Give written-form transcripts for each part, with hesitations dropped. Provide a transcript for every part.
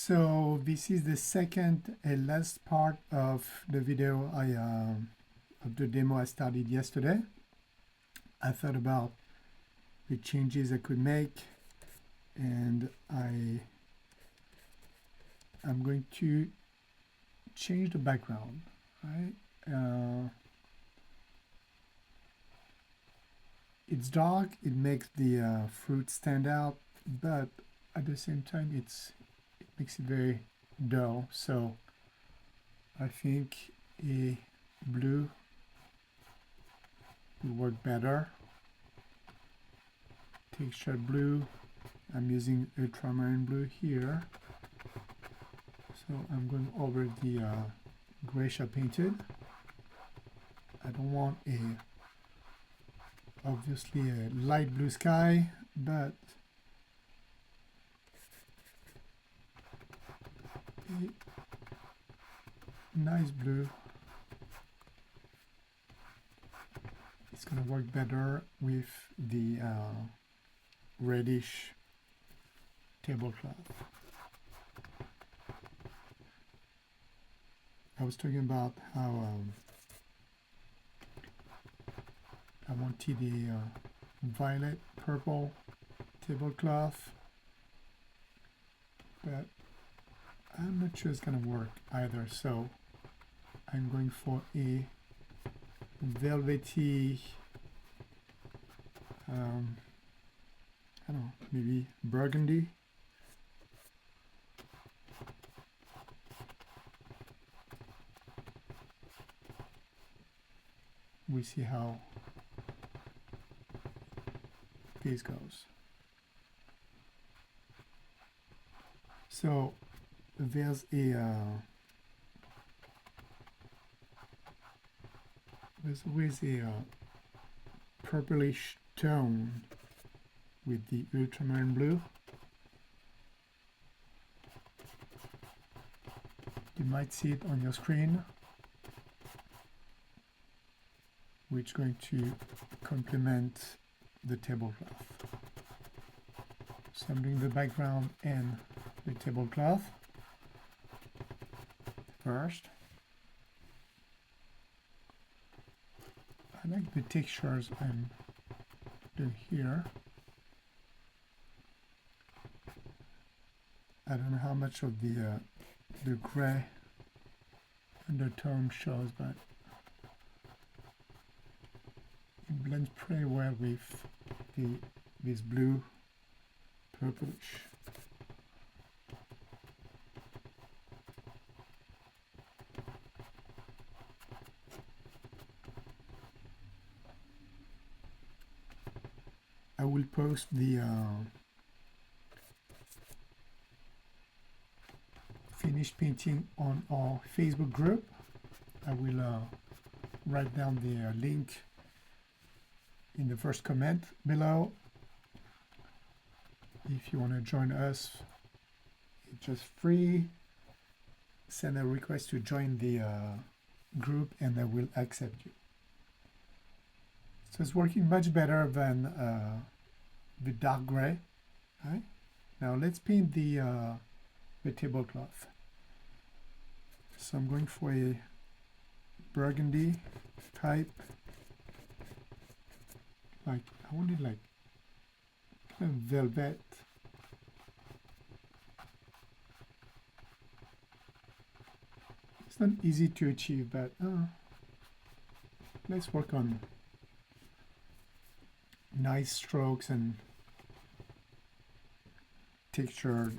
So this is the second and last part of the video of the demo I started yesterday. I thought about the changes I could make, and I'm going to change the background, right? It's dark, it makes the fruit stand out, but at the same time it makes it very dull. So I think a blue will work better. Texture blue, I'm using ultramarine blue here. So I'm going over the grayish I painted. I don't want obviously a light blue sky, but a nice blue. It's going to work better with the reddish tablecloth. I was talking about how I wanted a violet purple tablecloth, but I'm not sure it's going to work either, so I'm going for a velvety, I don't know, maybe burgundy. We see how this goes. So there's always a purplish tone with the ultramarine blue. You might see it on your screen, which is going to complement the tablecloth. So I'm doing the background and the tablecloth first. I like the textures I'm doing here. I don't know how much of the gray undertone shows, but it blends pretty well with this blue purplish. I will post the finished painting on our Facebook group. I will write down the link in the first comment below. If you want to join us, it's just free. Send a request to join the group and I will accept you. So it's working much better than the dark gray. Right? Now let's paint the tablecloth. So I'm going for a burgundy type. Like I wanted like kind of velvet. It's not easy to achieve, but let's work on nice strokes and texture.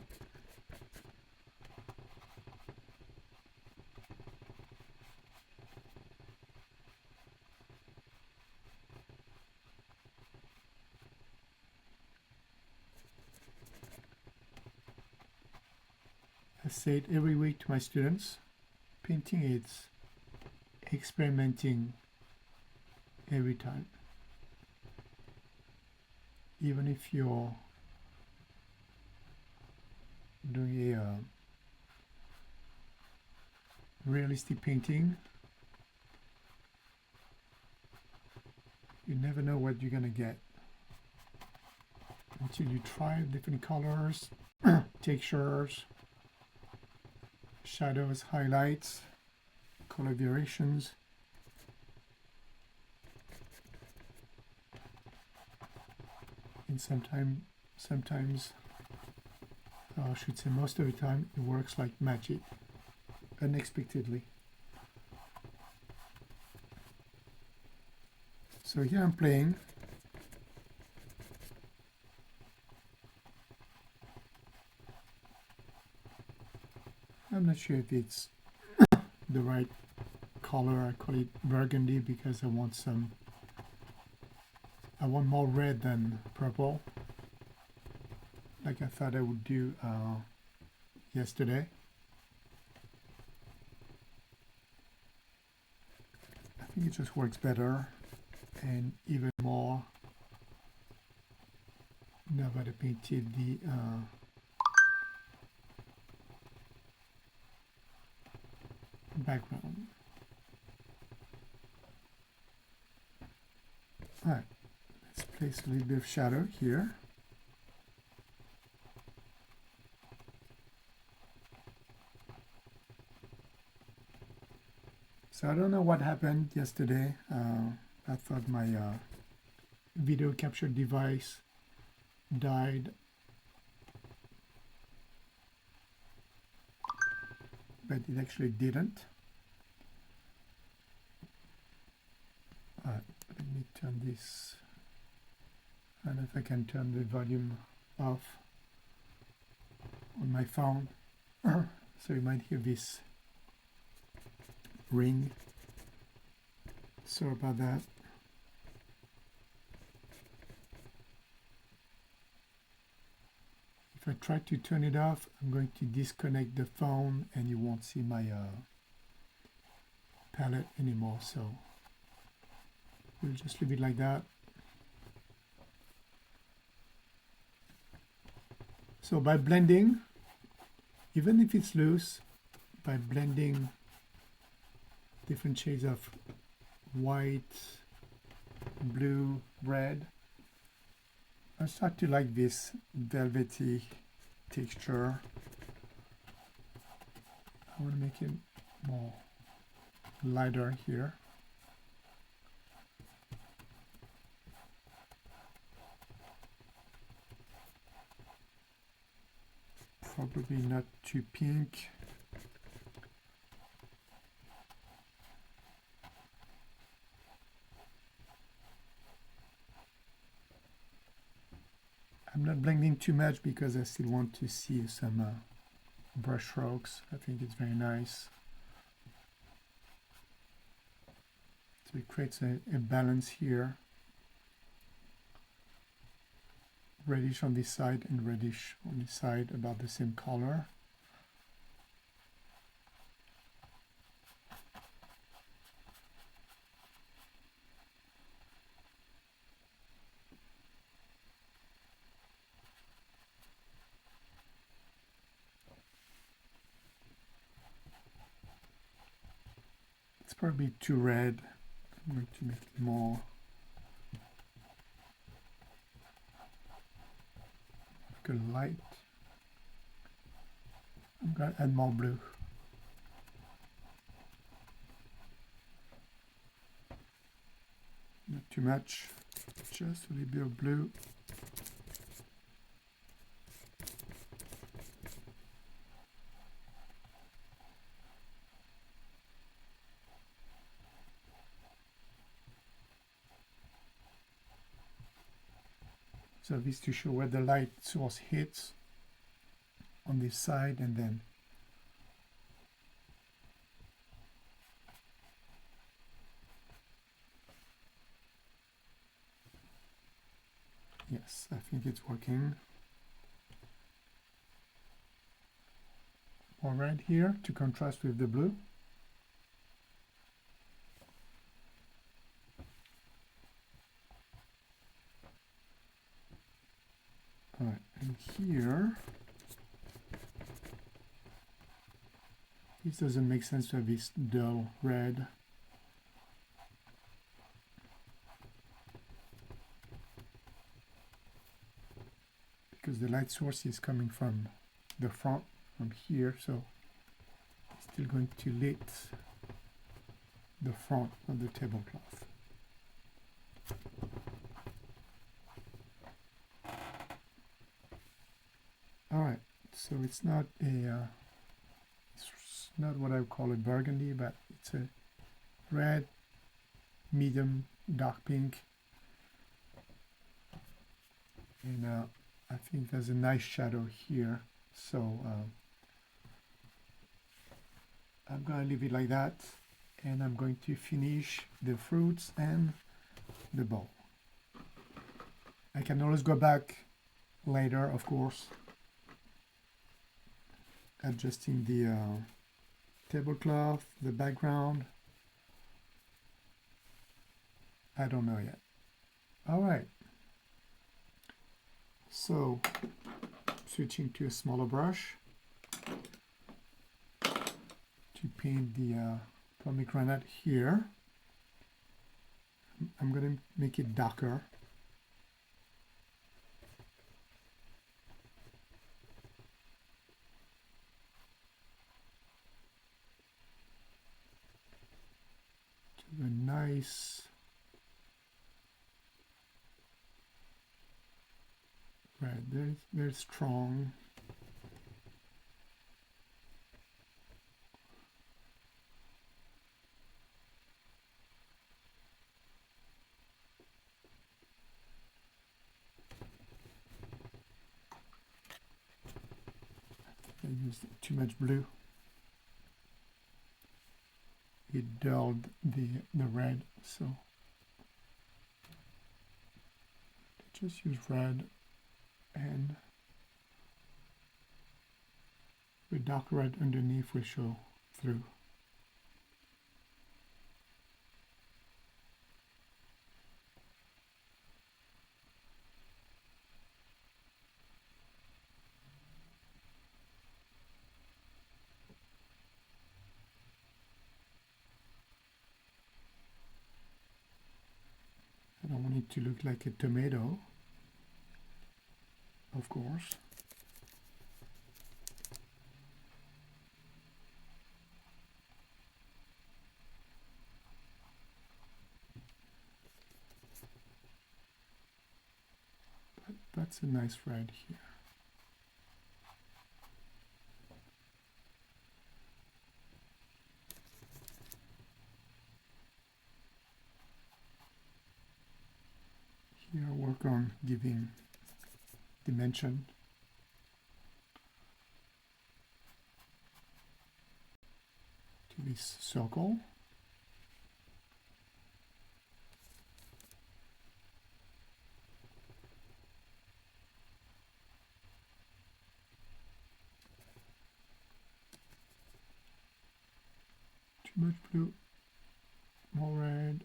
I say it every week to my students, painting is experimenting every time. Even if you're doing a realistic painting, you never know what you're gonna get until you try different colors, textures, shadows, highlights, color variations. And sometimes, I should say most of the time, it works like magic, unexpectedly. So here I'm playing. I'm not sure if it's the right color. I call it burgundy because I want more red than purple, like I thought I would do yesterday. I think it just works better and even more now that I painted the background. Alright, let's place a little bit of shadow here. So I don't know what happened yesterday. I thought my video capture device died, but it actually didn't. Let me turn this. I don't know if I can turn the volume off on my phone. So you might hear this ring. Sorry about that. If I try to turn it off, I'm going to disconnect the phone and you won't see my palette anymore. So we'll just leave it like that. So by blending, even if it's loose, by blending different shades of white, blue, red, I start to like this velvety texture. I want to make it more lighter here. Probably not too pink. I'm not blending too much because I still want to see some brush strokes. I think it's very nice. So it creates a balance here. Reddish on this side and reddish on this side, about the same color. It's probably too red. I'm going to make it more like a light. I'm going to add more blue. Not too much, just a little bit of blue. So this to show where the light source hits on this side, and then yes, I think it's working. More red here to contrast with the blue. All right, and here, this doesn't make sense to have this dull red. Because the light source is coming from the front, from here, so Still going to lit the front of the tablecloth. All right, so it's not what I would call a burgundy, but it's a red, medium, dark pink, and I think there's a nice shadow here, so I'm gonna leave it like that, and I'm going to finish the fruits and the bowl. I can always go back later, of course, adjusting the tablecloth, the background. I don't know yet. All right. So, switching to a smaller brush to paint the pomegranate here. I'm going to make it darker. To a nice red, very strong. I used too much blue. It dulled the red, so just use red, and the dark red underneath will show through. I don't want it to look like a tomato, of course. But that's a nice red here. Here I work on giving dimension to this circle. Too much blue, more red.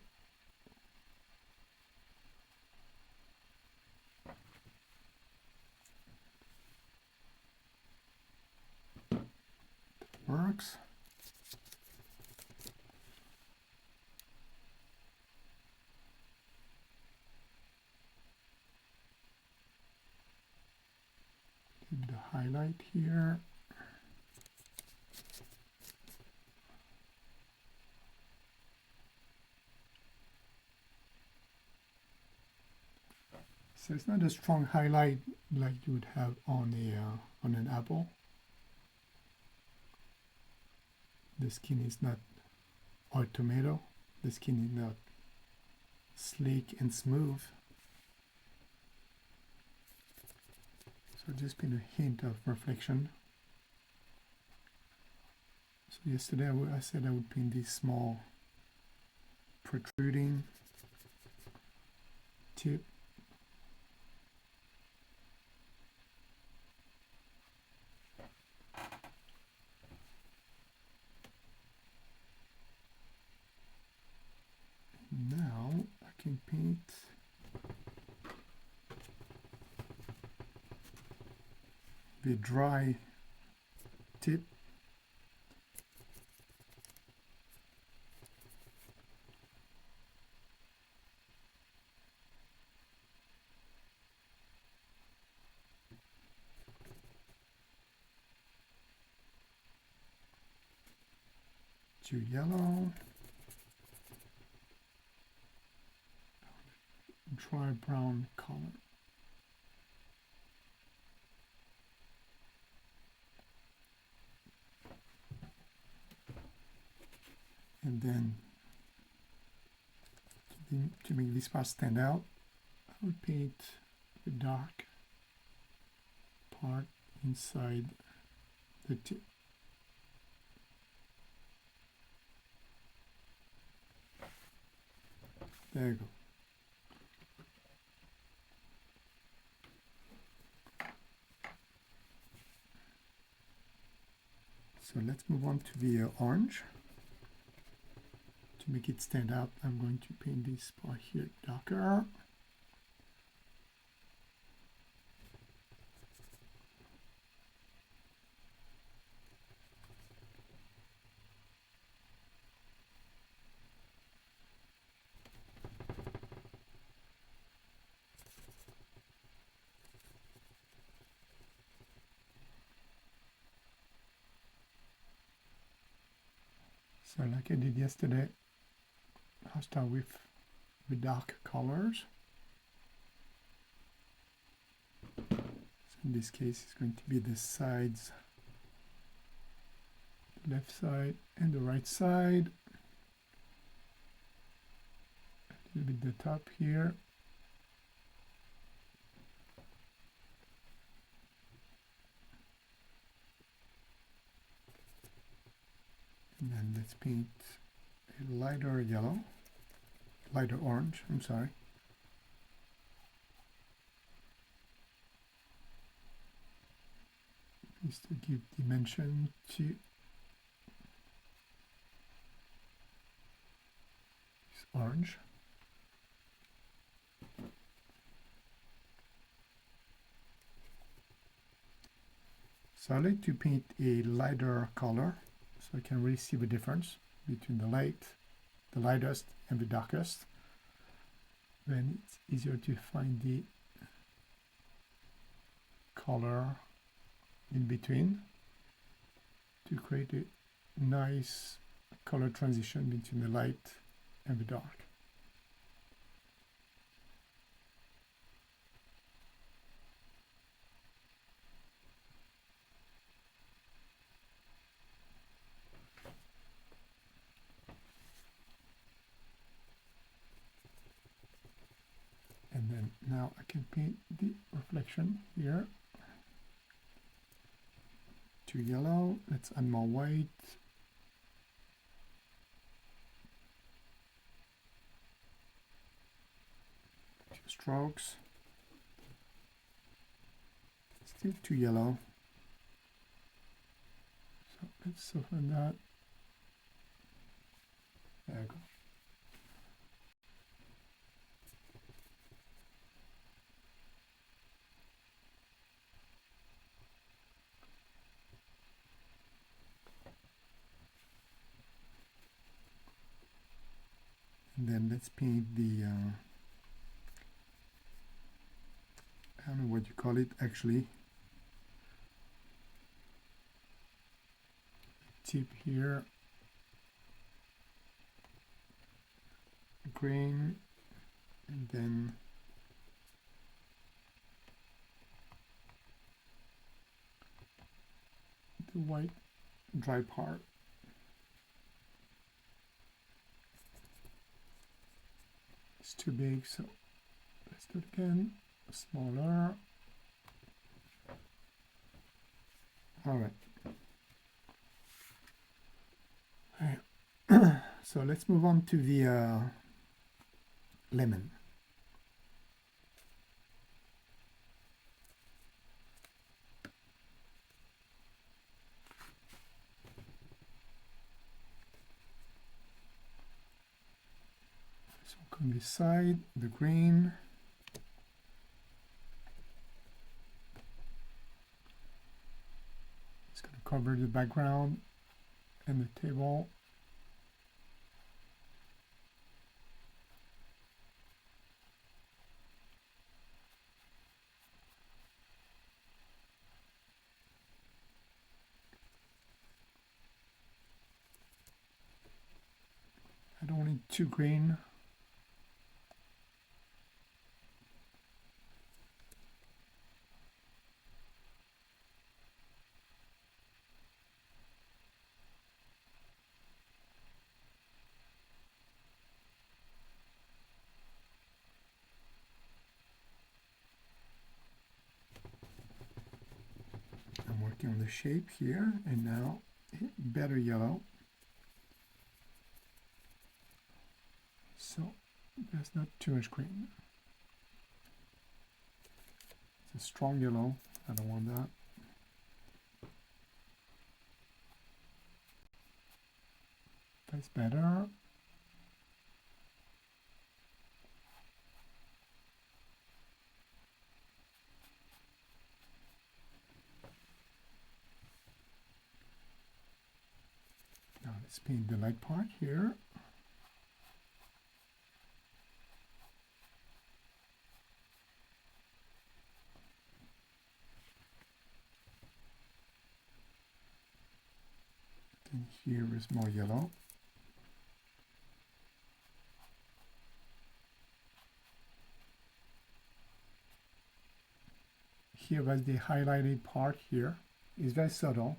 Works. Give the highlight here. So it's not a strong highlight like you would have on an apple. The skin is not, or tomato, the skin is not sleek and smooth. So just been a hint of reflection. So yesterday I said I would paint this small protruding tip. Now I can paint the dry tip. to yellow, dry brown color. And then to make this part stand out, I will paint the dark part inside the tip. There you go. So let's move on to the orange. To make it stand out, I'm going to paint this part here darker. So like I did yesterday, I'll start with the dark colors. So in this case, it's going to be the sides, the left side and the right side. A little bit the top here. And then let's paint a lighter yellow, lighter orange, I'm sorry. Just to give dimension to this orange. So I like to paint a lighter color so I can really see the difference between the lightest and the darkest. Then it's easier to find the color in between to create a nice color transition between the light and the dark. And then now I can paint the reflection here to yellow. Let's add more white. Two strokes. Still too yellow. So let's soften that. There you go. And then let's paint the, I don't know what you call it actually, tip here, green, and then the white dry part. It's too big, so let's do it again. Smaller. All right. So let's move on to the lemon. So on this side, the green. It's going to cover the background and the table. need two green. I'm working on the shape here, and now better yellow. So there's not too much green. It's a strong yellow. I don't want that. That's better. Now let's paint the light part here. And here is more yellow. Here was the highlighted part here. It's very subtle.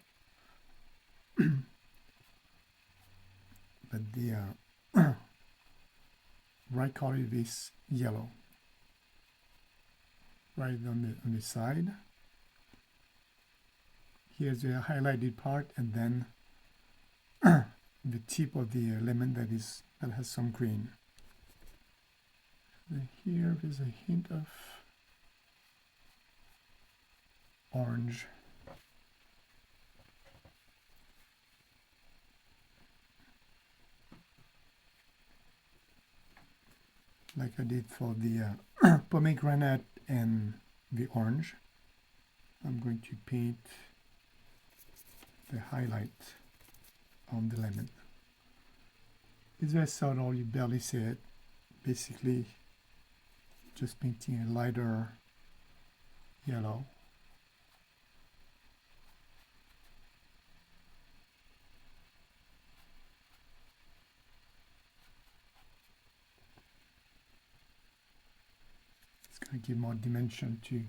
But the right color is yellow. Right on the side. Here's the highlighted part, and then the tip of the lemon that has some green. And here is a hint of orange. Like I did for the pomegranate and the orange. I'm going to paint the highlight on the lemon. It's very subtle, you barely see it. Basically, just painting a lighter yellow. It's going to give more dimension to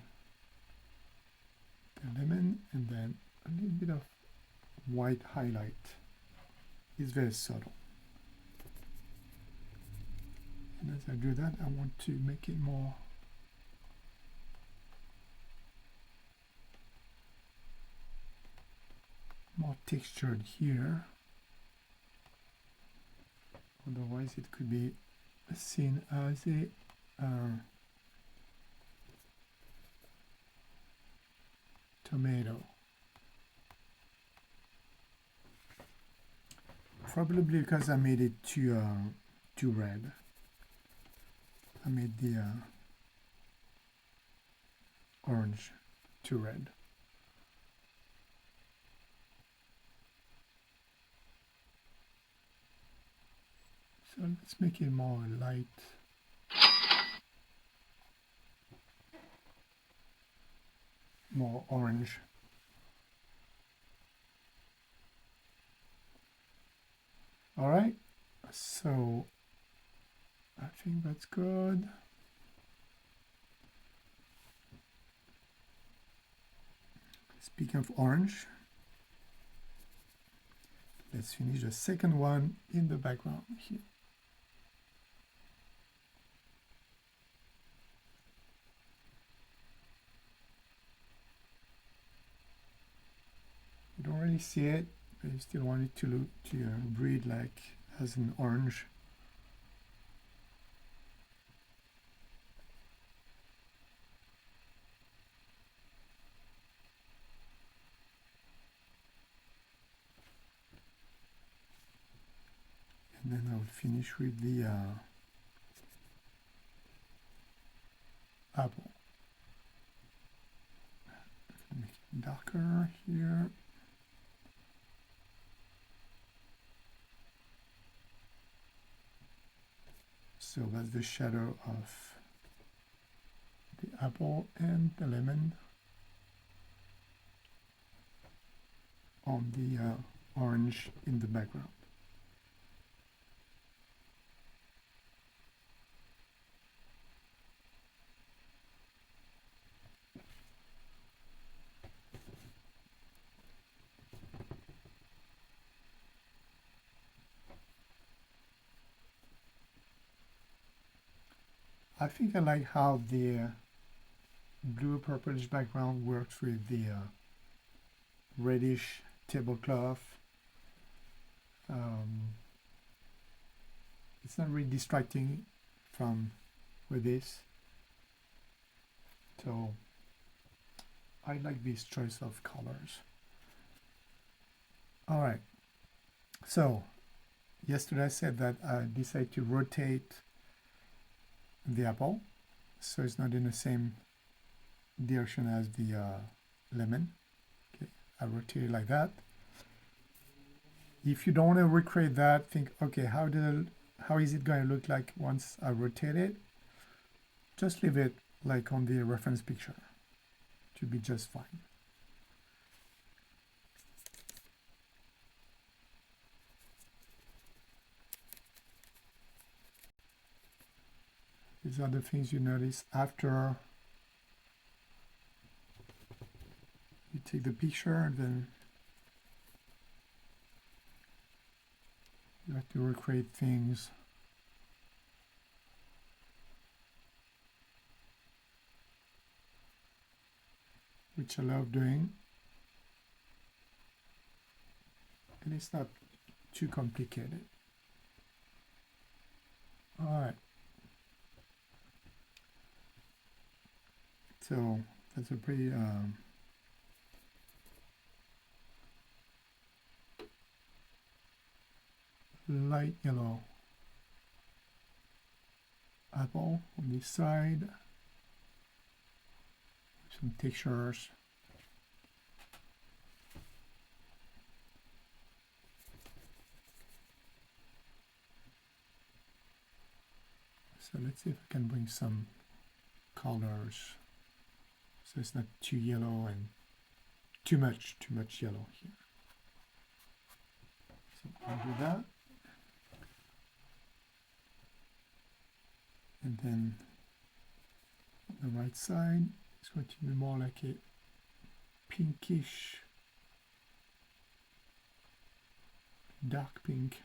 the lemon, and then a little bit of white highlight. It's very subtle. And as I do that, I want to make it more textured here. Otherwise it could be seen as a tomato. Probably because I made it too red. I made the orange too red. So let's make it more light. More orange. All right, so I think that's good. Speaking of orange, let's finish the second one in the background here. You don't really see it, but you still want it to look breathe like as an orange. And then I will finish with the apple. Make it darker here. So that's the shadow of the apple and the lemon on the orange in the background. I think I like how the blue purplish background works with the reddish tablecloth. It's not really distracting from with this, so I like this choice of colors. All right, so yesterday I said that I decided to rotate the apple so it's not in the same direction as the lemon. Okay, I rotate it like that. If you don't want to recreate that, think, okay, how is it going to look like once I rotate it? Just leave it like on the reference picture. It should be just fine. These are the things you notice after you take the picture, and then you have to recreate things. Which I love doing. And it's not too complicated. All right. So that's a pretty light yellow apple on this side. Some textures. So let's see if I can bring some colors so it's not too yellow and too much yellow here. So I'll do that. And then on the right side, it's going to be more like a pinkish, dark pink.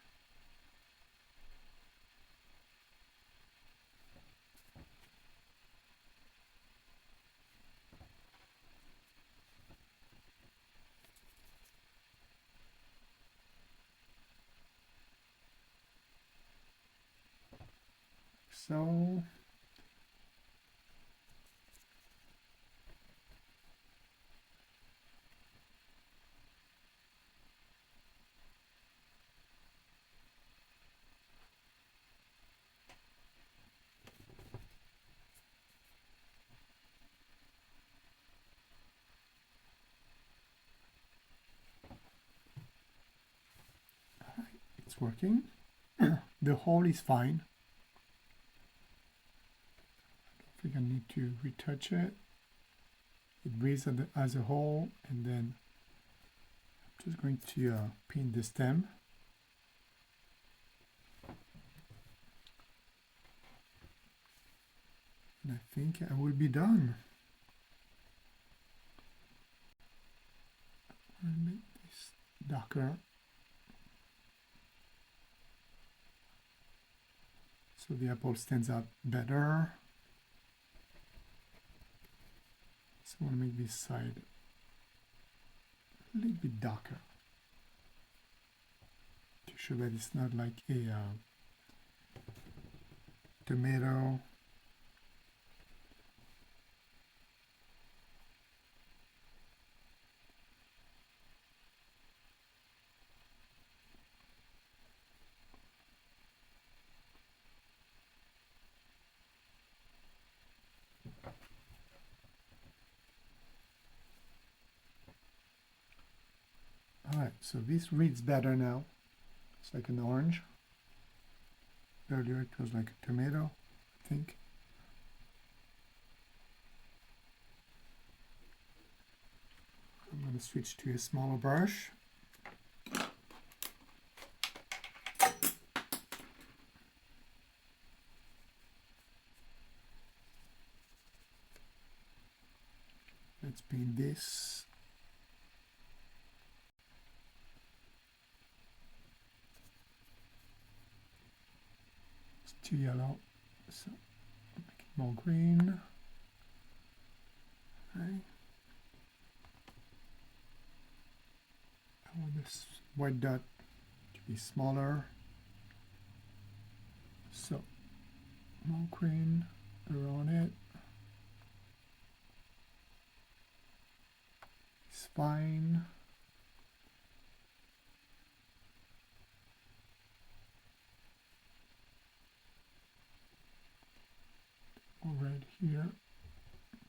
So it's working. The hole is fine. I don't think I need to retouch it. It breathes as a whole, and then I'm just going to pin the stem. And I think I will be done. I'll make this darker. So the apple stands out better. So I want to make this side a little bit darker to show that it's not like a tomato. Alright, so this reads better now. It's like an orange. Earlier it was like a tomato, I think. I'm going to switch to a smaller brush. Let's paint this. It's too yellow, so I'll make more green. Okay. I want this white dot to be smaller. So more green around it. It's fine. More red here,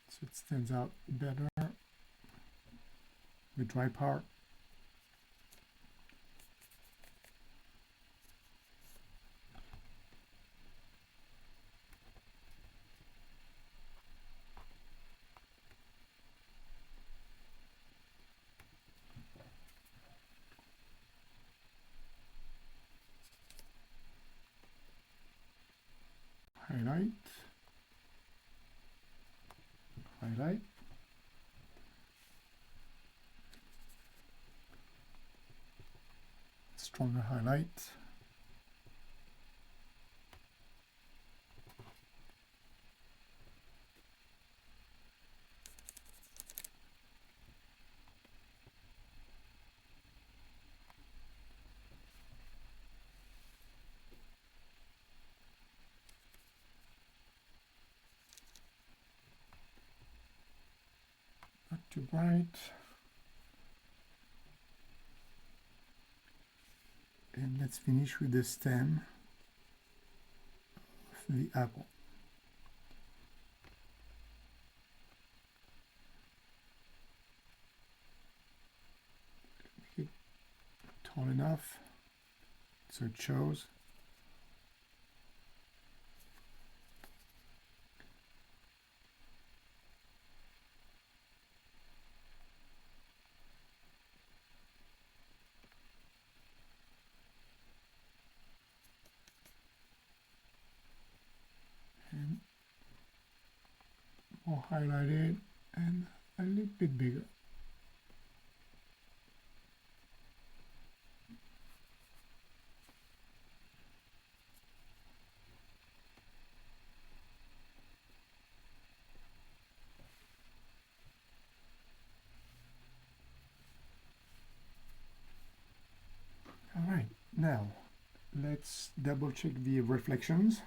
so it stands out better. The dry part. Highlight. Highlight. Stronger highlight. Not too bright. And let's finish with the stem of the apple. Make it tall enough so it shows. And more highlighted and a little bit bigger. All right, now let's double check the reflections.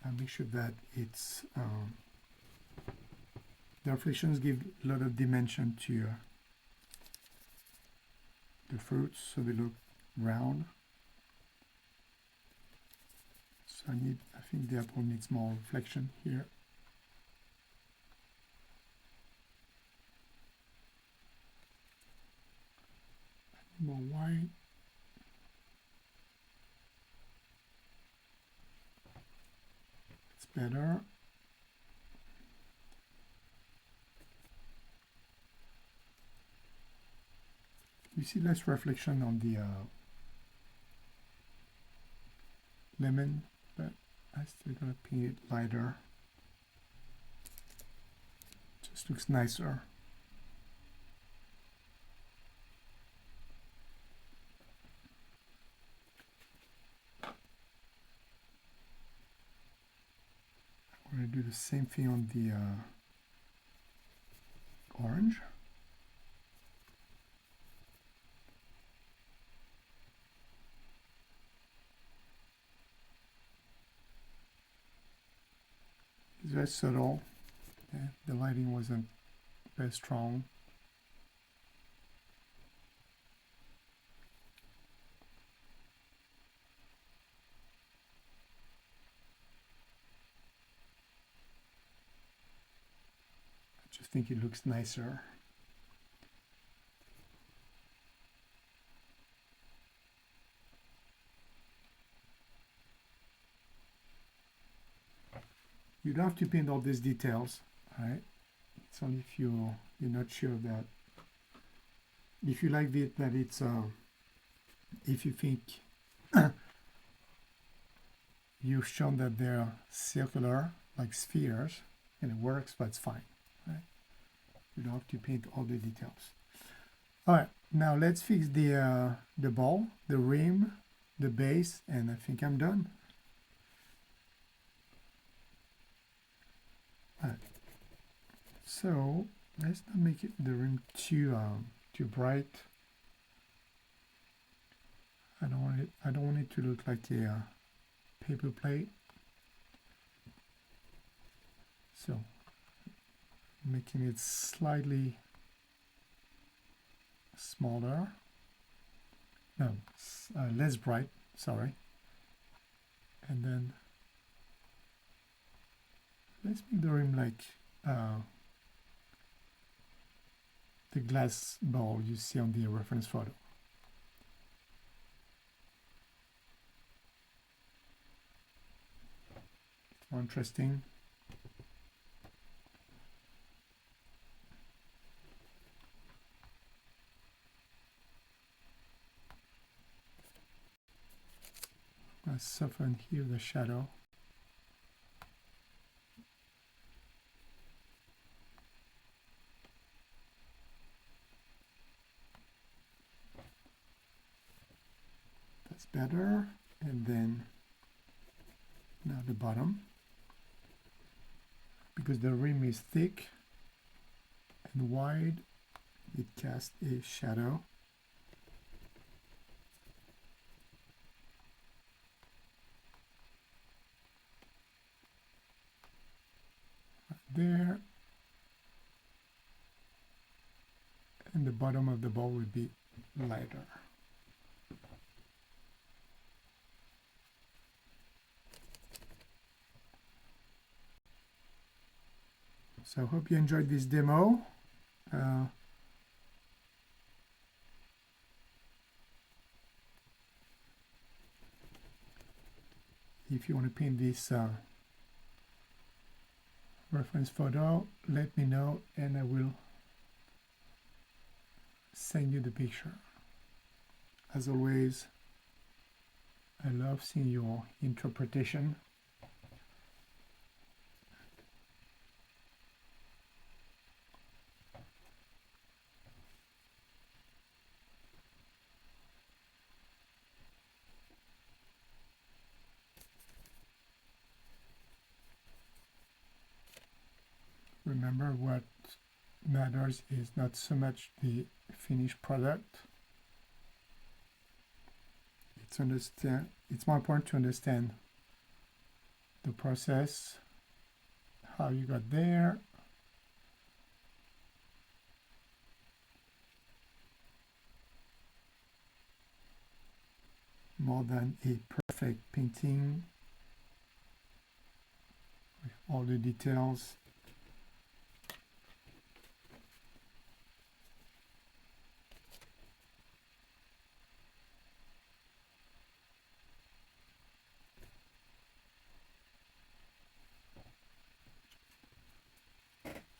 And make sure that it's the reflections give a lot of dimension to the fruits, so they look round. So I think the apple needs more reflection here. More white. It's better. You see less reflection on the lemon, but I'm still gonna paint it lighter. Just looks nicer. I'm gonna do the same thing on the orange. It's very subtle. Yeah, the lighting wasn't very strong. I just think it looks nicer. You don't have to paint all these details, right? It's only if you're not sure that, if you like it, that it's, if you think you've shown that they're circular, like spheres, and it works, but it's fine, right? You don't have to paint all the details. All right, now let's fix the ball, the rim, the base, and I think I'm done. Right. So let's not make the rim too bright. I don't want it to look like a paper plate. So making it slightly smaller. No, less bright, sorry. And then let's make the rim like the glass ball you see on the reference photo. It's more interesting. I soften here the shadow. That's better. And then now the bottom. Because the rim is thick and wide, it casts a shadow. There, and the bottom of the ball would be lighter. So I hope you enjoyed this demo. If you want to paint this reference photo, let me know and I will send you the picture. As always, I love seeing your interpretation. Remember, what matters is not so much the finished product. It's more important to understand the process, how you got there, more than a perfect painting with all the details.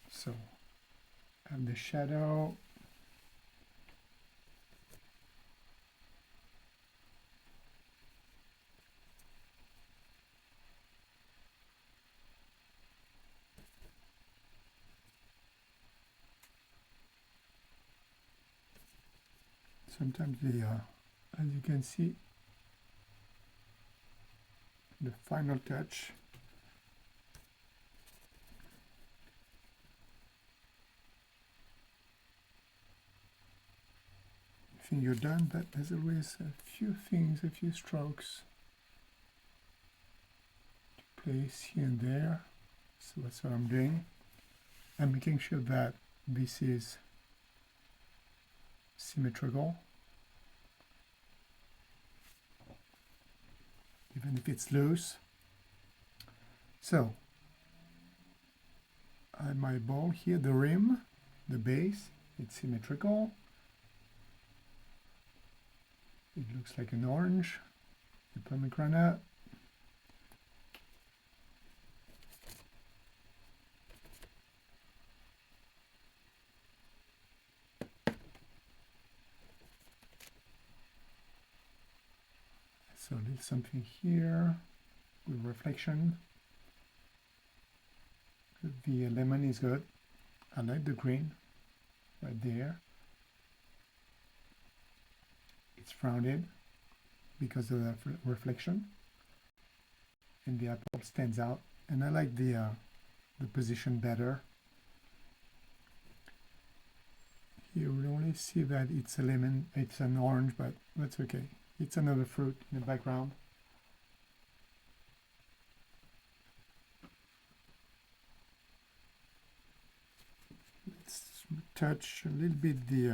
So, and the shadow. Sometimes as you can see, the final touch. I think you're done, but there's always a few things, a few strokes to place here and there. So that's what I'm doing. I'm making sure that this is symmetrical, even if it's loose. So, I have my ball here, the rim, the base, it's symmetrical. It looks like an orange, the pomegranate. So a little something here with reflection. The lemon is good. I like the green right there. It's rounded. because of the reflection, and the apple stands out. And I like the position better. You will only see that it's a lemon, it's an orange, but that's okay. It's another fruit in the background. Let's touch a little bit the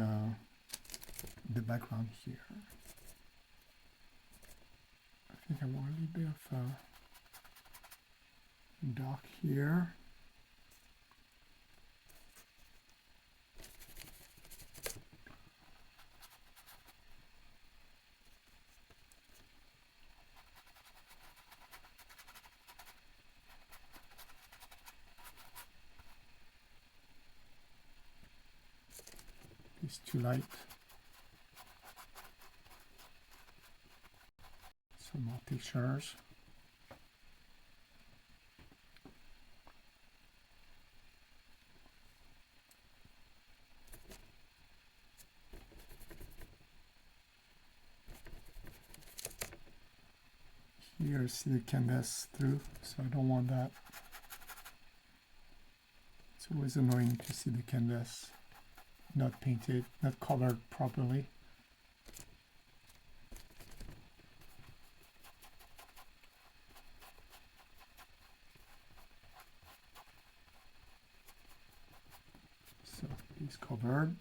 background here. I think I want a little bit of dark here. It's too light. Some more textures. Here, see the canvas through, so I don't want that. It's always annoying to see the canvas not painted, not covered properly. So it's covered.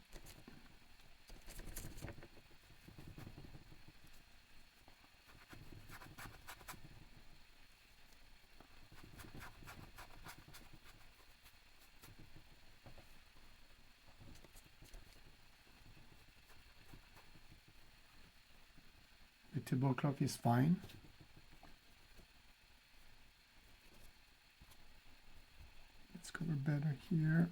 The tablecloth is fine. Let's cover better here.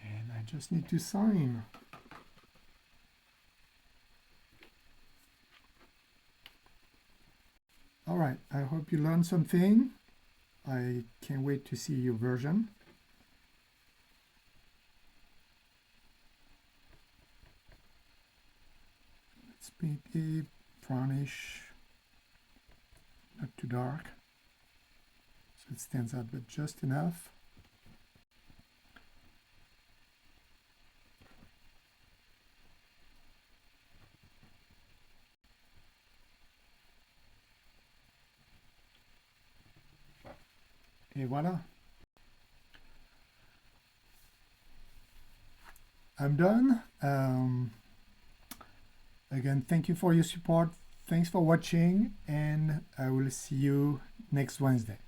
And I just need to sign. All right, I hope you learned something. I can't wait to see your version. Let's paint a brownish, not too dark, so it stands out, but just enough. Et voilà. I'm done. Again, thank you for your support. Thanks for watching, and I will see you next Wednesday.